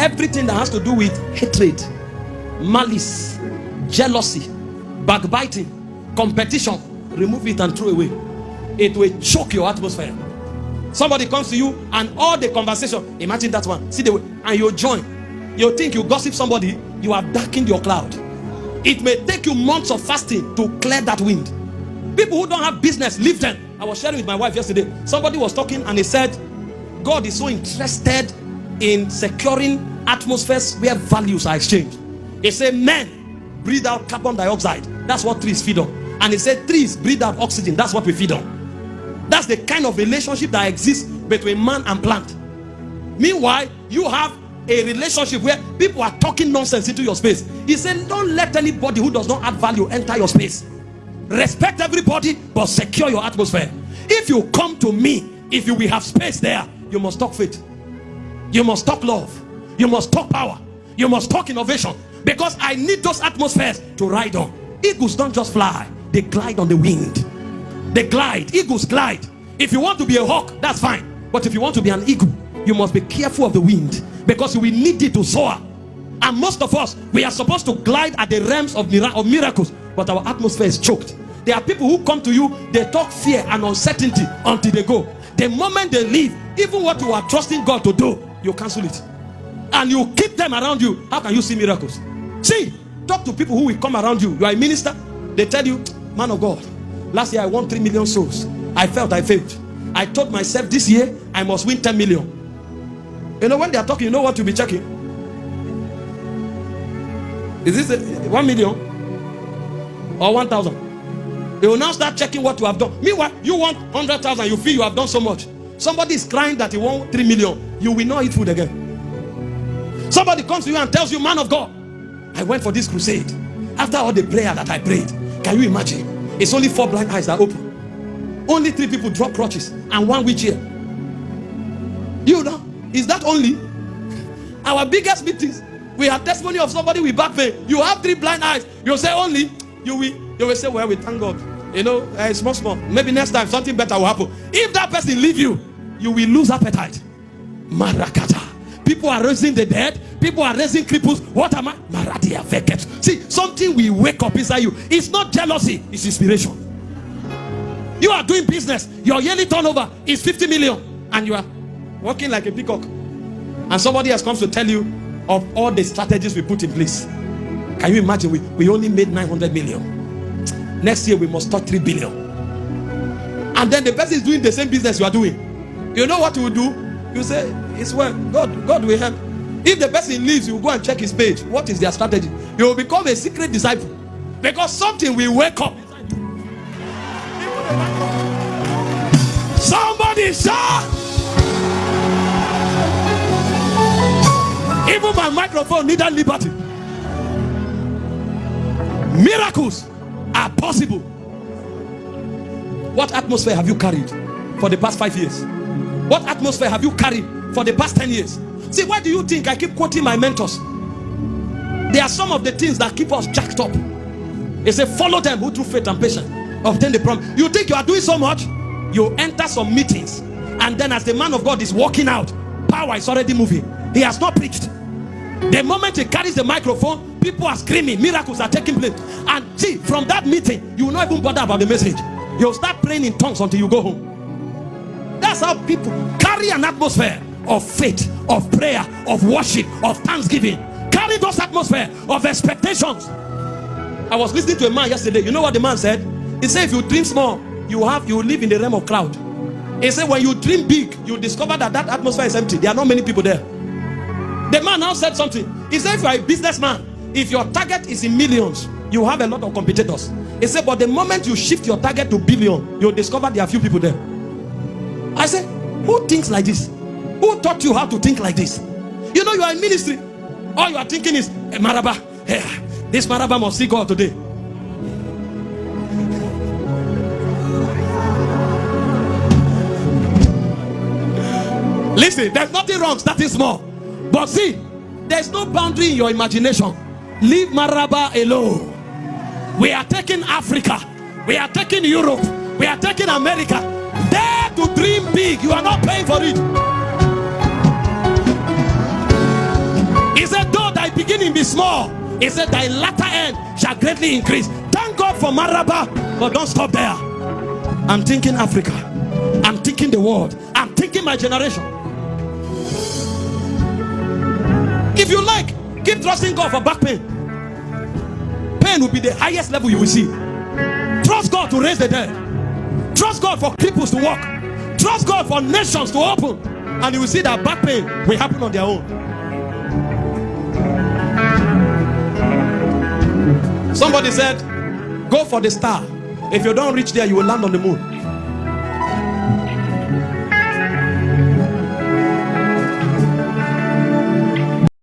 Everything that has to do with hatred, malice, jealousy, backbiting, competition, remove it and throw away. It will choke your atmosphere. Somebody comes to you and all the conversation, imagine that one, see the way, and you join. You think you gossip somebody, you have darkened your cloud. It may take you months of fasting to clear that wind. People who don't have business, leave them. I was sharing with my wife yesterday. Somebody was talking and he said, God is so interested in securing atmospheres where values are exchanged. He said, men breathe out carbon dioxide. That's what trees feed on. And he said, trees breathe out oxygen. That's what we feed on. That's the kind of relationship that exists between man and plant. Meanwhile, you have a relationship where people are talking nonsense into your space. He said, don't let anybody who does not add value enter your space. Respect everybody, but secure your atmosphere. If you come to me, if you will have space there, you must talk faith. You must talk love. You must talk power. You must talk innovation. Because I need those atmospheres to ride on. Eagles don't just fly. They glide on the wind. They glide. Eagles glide. If you want to be a hawk, that's fine. But if you want to be an eagle, you must be careful of the wind. Because we need it to soar. And most of us, we are supposed to glide at the realms of miracles. But our atmosphere is choked. There are people who come to you, they talk fear and uncertainty until they go. The moment they leave, even what you are trusting God to do, you cancel it. And you keep them around you. How can you see miracles? See, talk to people who will come around you. You are a minister. They tell you, man of God, last year I won 3 million souls. I felt I failed. I told myself this year I must win 10 million. You know, when they are talking, you know what you'll be checking? Is this 1 million or 1,000? They will now start checking what you have done. Meanwhile, you want 100,000, you feel you have done so much. Somebody is crying that he won 3 million. You will not eat food again. Somebody comes to you and tells you, man of God, I went for this crusade. After all the prayer that I prayed, can you imagine? It's only 4 blind eyes that open. Only 3 people drop crutches and 1 wheelchair. You know, is that only? Our biggest meetings, we have testimony of somebody with back pain. You have 3 blind eyes. You say only. You will say, well, we thank God. You know, small. Maybe next time something better will happen. If that person leave you, you will lose appetite. Marakata. People are raising the dead. People are raising cripples. What am I? Maradia veket. See, something will wake up inside you. It's not jealousy. It's inspiration. You are doing business. Your yearly turnover is 50 million. And you are working like a peacock. And somebody else comes to tell you of all the strategies we put in place. Can you imagine? We only made 900 million. Next year we must touch 3 billion. And then the person is doing the same business you are doing. You know what you will do? You say, it's well, God will help. If the person leaves, you will go and check his page. What is their strategy? You will become a secret disciple. Because something will wake up. Somebody shout! Even my microphone needed liberty. Miracles are possible. What atmosphere have you carried for the past 5 years? What atmosphere have you carried for the past 10 years? See, why do you think I keep quoting my mentors? There are some of the things that keep us jacked up. They say, follow them who through faith and patience obtain the promise. You think you are doing so much? You enter some meetings, and then as the man of God is walking out, power is already moving. He has not preached. The moment he carries the microphone, people are screaming, miracles are taking place. And see, from that meeting, you will not even bother about the message. You'll start praying in tongues until you go home. That's how people carry an atmosphere of faith, of prayer, of worship, of thanksgiving. Carry those atmosphere of expectations. I was listening to a man yesterday. You know what the man said? He said, if you dream small, you live in the realm of cloud. He said, when you dream big, you discover that atmosphere is empty. There are not many people there. The man now said something. He said, if you are a businessman, if your target is in millions, you have a lot of competitors. He said, but the moment you shift your target to billion, you'll discover there are few people there. I said, who thinks like this? Who taught you how to think like this? You know, you are in ministry. All you are thinking is, hey, Maraba, hey, this Maraba must see God today. Listen, there's nothing wrong starting small. But see, there's no boundary in your imagination. Leave Maraba alone. We are taking Africa. We are taking Europe. We are taking America. Dare to dream big. You are not paying for it. be small. He said, thy latter end shall greatly increase. Thank God for Maraba, but don't stop there. I'm thinking Africa. I'm thinking the world. I'm thinking my generation. If you like, keep trusting God for back pain. Pain will be the highest level you will see. Trust God to raise the dead. Trust God for cripples to walk. Trust God for nations to open. And you will see that back pain will happen on their own. Somebody said, go for the star. If you don't reach there, you will land on the moon.